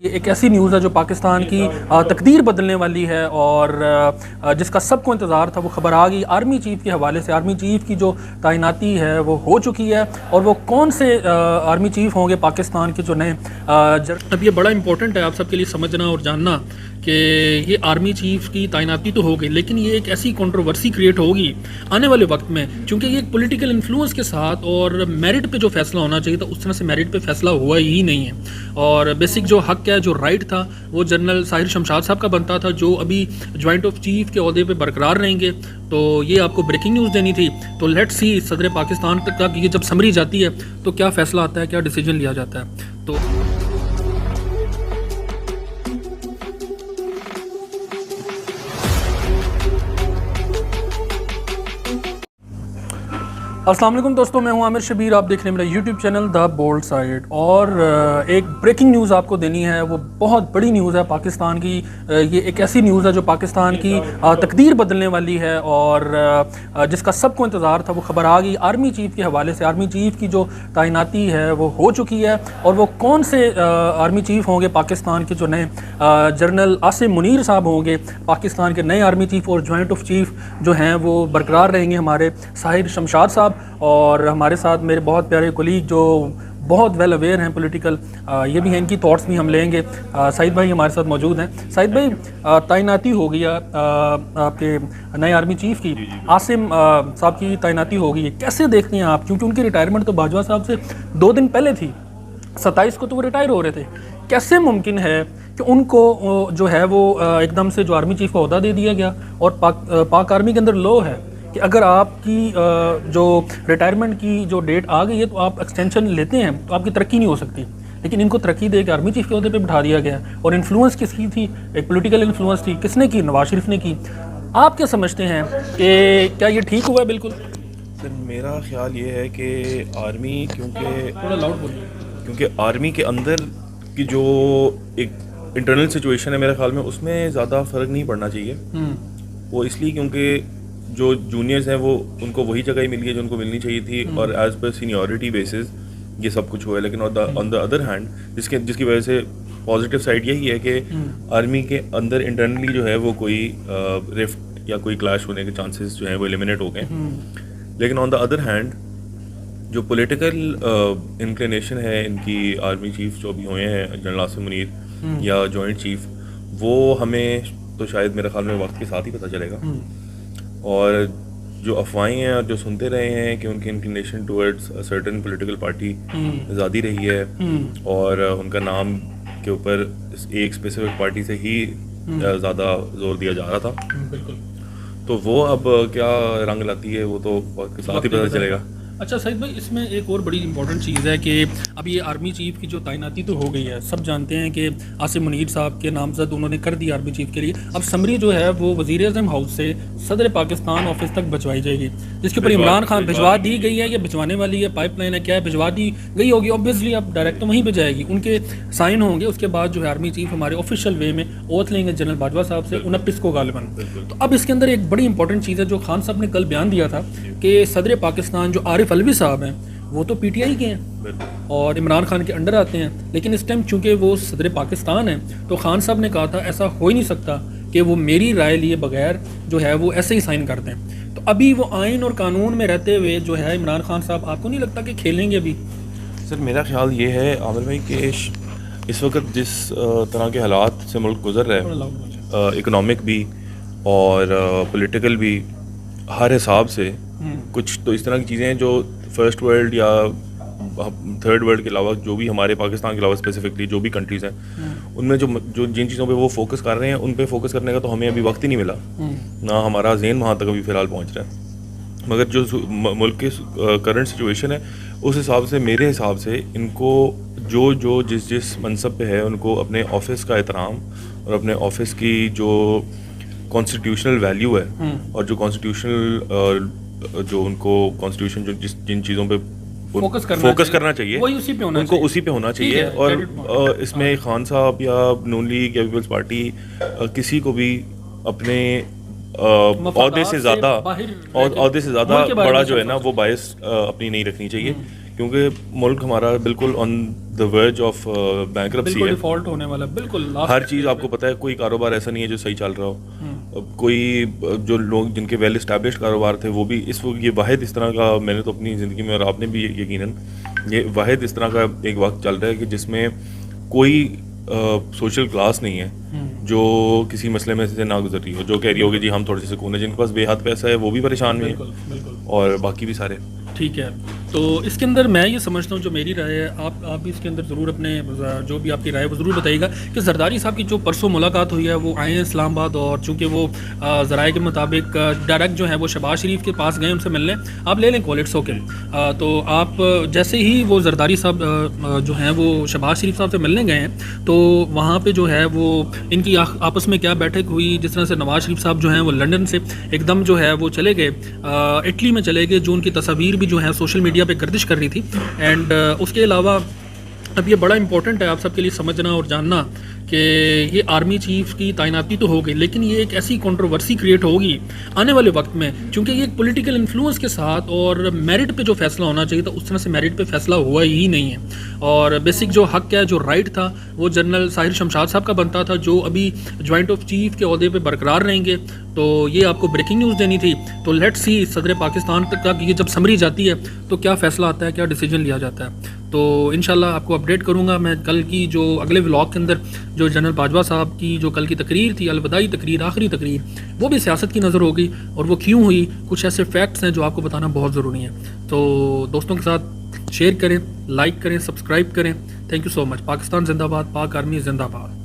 ये एक ऐसी न्यूज़ है जो पाकिस्तान की तकदीर बदलने वाली है और जिसका सबको इंतज़ार था। वो खबर आ गई आर्मी चीफ़ के हवाले से। आर्मी चीफ़ की जो तैनाती है वो हो चुकी है और वो कौन से आर्मी चीफ़ होंगे पाकिस्तान के जो नए। अब ये बड़ा इंपॉर्टेंट है आप सबके लिए समझना और जानना कि ये आर्मी चीफ़ की तैनाती तो हो गई, लेकिन ये एक ऐसी कंट्रोवर्सी क्रिएट होगी आने वाले वक्त में, क्योंकि ये एक पॉलिटिकल इन्फ्लुएंस के साथ और मेरिट पे जो फैसला होना चाहिए था उस तरह से मेरिट पे फैसला हुआ ही नहीं है। और बेसिक जो हक है, जो राइट था, वो जनरल साहिर शमशाद साहब का बनता था, जो अभी जॉइंट ऑफ चीफ के ओहदे पे बरकरार रहेंगे। तो ये आपको ब्रेकिंग न्यूज़ देनी थी। तो लेट्स सी सदर पाकिस्तान तक का ये जब समरी जाती है तो क्या फ़ैसला आता है, क्या डिसीजन लिया जाता है। तो अस्सलाम वालेकुम दोस्तों, मैं हूं आमिर शबीर। आप देख रहे हैं मेरा YouTube channel the bold side. और एक ब्रेकिंग न्यूज़ आपको देनी है, वो बहुत बड़ी न्यूज़ है पाकिस्तान की। ये एक ऐसी न्यूज़ है जो पाकिस्तान की तकदीर बदलने वाली है और जिसका सबको इंतज़ार था। वो खबर आ गई आर्मी चीफ़ के हवाले से। आर्मी चीफ़ की जो तैनाती है वो हो चुकी है और वो कौन से आर्मी चीफ़ होंगे पाकिस्तान के जो नए। जनरल आसिम मुनीर साहब होंगे पाकिस्तान के नए आर्मी चीफ़ और जॉइंट ऑफ चीफ़ जो हैं वो बरकरार रहेंगे हमारे साहिर शमशाद साहब। और हमारे साथ मेरे बहुत प्यारे कोलीग जो बहुत वेल अवेयर हैं पॉलिटिकल, ये भी हैं, इनकी थॉट्स भी हम लेंगे। सईद भाई हमारे साथ मौजूद हैं। सईद भाई, तैनाती हो गई आपके नए आर्मी चीफ़ की, आसिम साहब की तैनाती हो गई है, कैसे देखते हैं आप? क्योंकि उनकी रिटायरमेंट तो बाजवा साहब से 2 दिन पहले थी, 27 को तो वो रिटायर हो रहे थे। कैसे मुमकिन है कि उनको जो है वो एकदम से जो आर्मी चीफ़ का ओहदा दे दिया गया? और पाक आर्मी के अंदर लॉ है कि अगर आपकी जो रिटायरमेंट की जो डेट आ गई है तो आप एक्सटेंशन लेते हैं तो आपकी तरक्की नहीं हो सकती। लेकिन इनको तरक्की दे के आर्मी चीफ़ के ओहदे पे बिठा दिया गया। और इन्फ्लुएंस किसकी थी? एक पॉलिटिकल इन्फ्लुएंस थी। किसने की? नवाज शरीफ ने की। आप क्या समझते हैं कि क्या ये ठीक हुआ? बिल्कुल सर, मेरा ख्याल ये है कि आर्मी थोड़ा लाउड बोलिए। क्योंकि आर्मी के अंदर की जो एक इंटरनल सिचुएशन है, मेरे ख्याल में उसमें ज़्यादा फ़र्क नहीं पड़ना चाहिए। वो इसलिए क्योंकि जो जूनियर्स हैं वो उनको वही जगह ही मिली है जो उनको मिलनी चाहिए थी और एज़ पर सीनियरिटी बेसिस ये सब कुछ हुआ है। लेकिन ऑन द अदर हैंड जिसकी वजह से पॉजिटिव साइड यही है कि आर्मी के अंदर इंटरनली जो है वो कोई रिफ्ट या कोई क्लैश होने के चांसेस जो हैं वो एलिमिनेट हो गए। लेकिन ऑन द अदर हैंड जो पॉलिटिकल इंक्लिनेशन है इनकी आर्मी चीफ जो भी हुए हैं, जनरल आसिम मुनीर या जॉइंट चीफ, वो हमें तो शायद मेरे ख्याल में वक्त के साथ ही पता चलेगा। और जो अफवाहें हैं और जो सुनते रहे हैं कि उनकी inclination towards certain political party ज़्यादा रही है और उनका नाम के ऊपर एक स्पेसिफिक पार्टी से ही ज़्यादा जोर दिया जा रहा था। तो वो अब क्या रंग लाती है वो तो वक्त के साथ ही पता चलेगा। अच्छा सईद भाई, इसमें एक और बड़ी इंपॉर्टेंट चीज़ है कि अब ये आर्मी चीफ़ की जो तैनाती तो हो गई है, सब जानते हैं कि आसिम मुनीर साहब के नामजद उन्होंने कर दी आर्मी चीफ़ के लिए। अब समरी जो है वो वज़ीर-ए-आज़म हाउस से सदर पाकिस्तान ऑफिस तक भिजवाई जाएगी, जिसके ऊपर इमरान खान भिजवा दी गई है या भिजवाने वाली है, पाइपलाइन है, क्या है, भिजवा दी गई होगी ऑब्वियसली। अब डायरेक्ट तो वहीं पर जाएगी, उनके साइन होंगे, उसके बाद जो है आर्मी चीफ़ हमारे ऑफिशियल वे में ओथ लेंगे जनरल बाजवा साहब से 29 को गालिबन। तो अब इसके अंदर एक बड़ी इंपॉर्टेंट चीज़ है जो खान साहब ने कल बयान दिया था कि सदर पाकिस्तान जो आरिफ अलवी साहब हैं वो तो पीटीआई के हैं और इमरान खान के अंडर आते हैं, लेकिन इस टाइम चूंकि वो सदर पाकिस्तान हैं तो खान साहब ने कहा था ऐसा हो ही नहीं सकता कि वो मेरी राय लिए बगैर जो है वो ऐसे ही साइन करते हैं। तो अभी वो आइन और कानून में रहते हुए जो है इमरान खान साहब, आपको नहीं लगता कि खेलेंगे अभी? सर, मेरा ख्याल ये है आमिर भाई कि इस वक्त जिस तरह के हालात से मुल्क गुजर रहा है, इकोनॉमिक भी और पॉलिटिकल भी, हर हिसाब से कुछ तो इस तरह की चीज़ें हैं जो फर्स्ट वर्ल्ड या थर्ड वर्ल्ड के अलावा जो भी हमारे पाकिस्तान के अलावा स्पेसिफिकली जो भी कंट्रीज़ हैं उनमें जो जिन चीज़ों पे वो फोकस कर रहे हैं उन पे फोकस करने का तो हमें अभी वक्त ही नहीं मिला, ना हमारा ज़हन वहाँ तक अभी फ़िलहाल पहुँच रहा है। मगर जो मुल्क की करंट सिचुएशन है उस हिसाब से, मेरे हिसाब से इनको जो जिस मनसब पे है उनको अपने ऑफिस का एहतराम और अपने ऑफिस की जो कॉन्स्टिट्यूशनल वैल्यू है और जो कॉन्स्टिट्यूशनल जो उनको कॉन्स्टिट्यूशन जो जिन चीज़ों पे फोकस करना चाहिए उनको उसी पे होना चाहिए। और इसमें खान साहब या नून लीग या पीपल्स पार्टी किसी को भी अपने औहदे से ज़्यादा बड़ा जो है ना वो बायस अपनी नहीं रखनी चाहिए। क्योंकि मुल्क हमारा बिल्कुल on the verge of bankruptcy बिल्कुल है। डिफॉल्ट होने वाला है, बिल्कुल हर चीज़ आपको पता है, कोई कारोबार ऐसा नहीं है जो सही चल रहा हो। अब कोई जो लोग जिनके वेल इस्टेब्लिश्ड कारोबार थे वो भी इस वक्त, ये वाहिद इस तरह का, मैंने तो अपनी ज़िंदगी में और आपने भी यकीनन, ये वाहिद इस तरह का एक वक्त चल रहा है कि जिसमें कोई सोशल क्लास नहीं है जो किसी मसले में से ना गुजर रही हो, जो कह रही होगी जी हम थोड़े से सुकून है। जिनके पास बेहद पैसा है वो भी परेशान हुए हैं और बाकी भी सारे। ठीक है, तो इसके अंदर मैं ये समझता हूँ, जो मेरी राय है, आप भी इसके अंदर ज़रूर अपने जो भी आपकी राय है वो ज़रूर बताइएगा कि जरदारी साहब की जो परसों मुलाकात हुई है वो आए हैं इस्लामाबाद, और चूँकि वो ज़राए के मुताबिक डायरेक्ट जो है वो शहबाज शरीफ के पास गए उनसे मिलने। आप ले लें कॉलेट्स होके, तो आप जैसे ही वो जरदारी साहब जो हैं वो शहबाज शरीफ साहब से मिलने गए हैं, तो वहाँ पर जो है वो इनकी आपस में क्या बैठक हुई, जिस तरह से नवाज शरीफ साहब जो हैं वो लंदन से एकदम जो है वो चले गए, इटली में चले गए, जो उनकी तस्वीर भी जो है सोशल मीडिया पे गर्दिश कर रही थी। एंड उसके अलावा अब ये बड़ा इंपॉर्टेंट है आप सबके लिए समझना और जानना कि ये आर्मी चीफ की तैनाती तो हो गई, लेकिन ये एक ऐसी कंट्रोवर्सी क्रिएट होगी आने वाले वक्त में, क्योंकि ये एक पॉलिटिकल इन्फ्लुएंस के साथ और मेरिट पे जो फैसला होना चाहिए था उस तरह से मेरिट पे फैसला हुआ ही नहीं है। और बेसिक जो हक है, जो राइट था, वो जनरल साहिर शमशाद साहब का बनता था, जो अभी ज्वाइंट ऑफ चीफ के ओहदे पे बरकरार रहेंगे। तो ये आपको ब्रेकिंग न्यूज़ देनी थी। तो लेट्स सी सदर पाकिस्तान तक ये जब समरी जाती है तो क्या फ़ैसला आता है, क्या डिसीजन लिया जाता है। तो इंशाल्लाह आपको अपडेट करूंगा मैं कल की जो अगले व्लॉग के अंदर, जो जनरल बाजवा साहब की जो कल की तकरीर थी, अलविदाई तकरीर, आखिरी तकरीर, वो भी सियासत की नज़र होगी और वो क्यों हुई, कुछ ऐसे फैक्ट्स हैं जो आपको बताना बहुत ज़रूरी है। तो दोस्तों के साथ शेयर करें, लाइक करें, सब्सक्राइब करें। Thank you so much. Pakistan जिंदाबाद, पाक आर्मी जिंदाबाद।